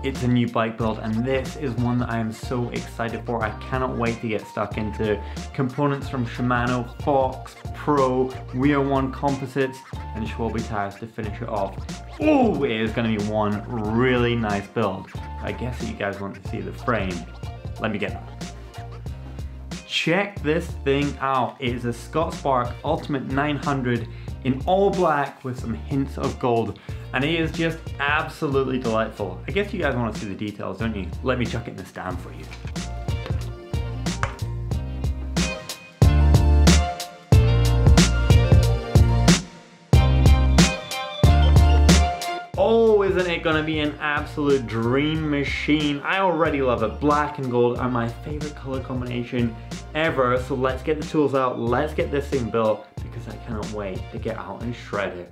It's a new bike build and this is one that I am so excited for. I cannot wait to get stuck into components from Shimano, Fox, Pro, We Are One Composites and Schwalbe tires to finish it off. Oh, it is going to be one really nice build. I guess that you guys want to see the frame. Let me get them. Check this thing out. It is a Scottspark Ultimate 900 in all black with some hints of gold. And it is just absolutely delightful. I guess you guys want to see the details, don't you? Let me chuck it in the stand for you. Oh, isn't it gonna be an absolute dream machine? I already love it. Black and gold are my favorite color combination ever. So let's get the tools out, let's get this thing built because I cannot wait to get out and shred it.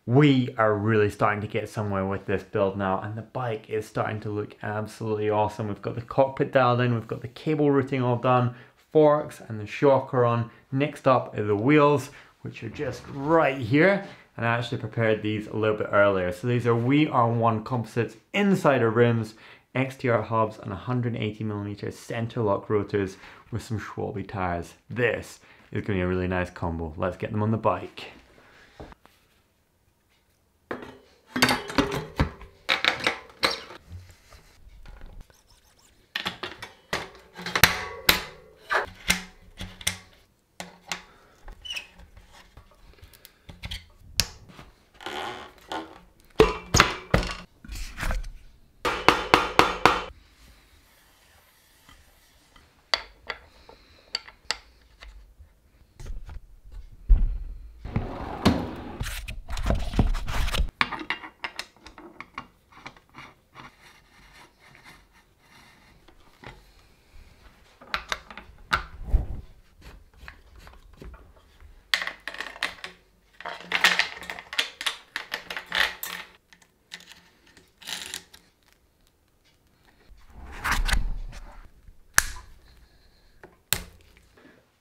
We are really starting to get somewhere with this build now and the bike is starting to look absolutely awesome. We've got the cockpit dialed in, we've got the cable routing all done, forks and the shocker on. Next up are the wheels, which are just right here. And I actually prepared these a little bit earlier. So these are We Are One Composites insider rims, XTR hubs and 180mm center lock rotors with some Schwalbe tires. This is going to be a really nice combo. Let's get them on the bike.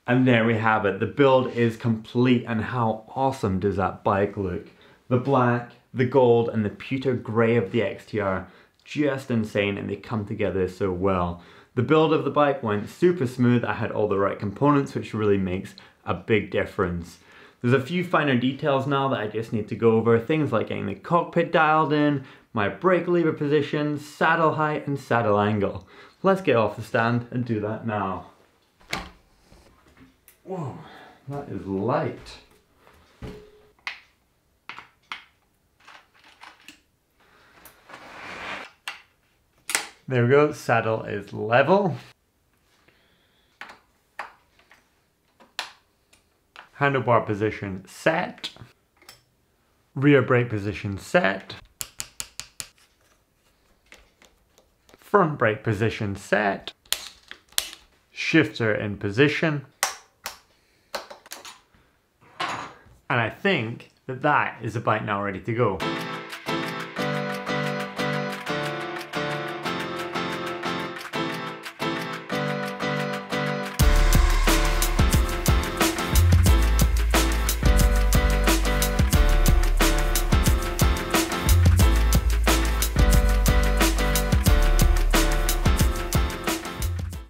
And there we have it. The build is complete and how awesome does that bike look? The black, the gold and the pewter grey of the XTR, just insane and they come together so well. The build of the bike went super smooth. I had all the right components which really makes a big difference. There's a few finer details now that I just need to go over. Things like getting the cockpit dialed in, my brake lever position, saddle height and saddle angle. Let's get off the stand and do that now. Whoa, that is light. There we go, saddle is level. Handlebar position set. Rear brake position set. Front brake position set. Shifter in position. And I think that that is the bike now ready to go.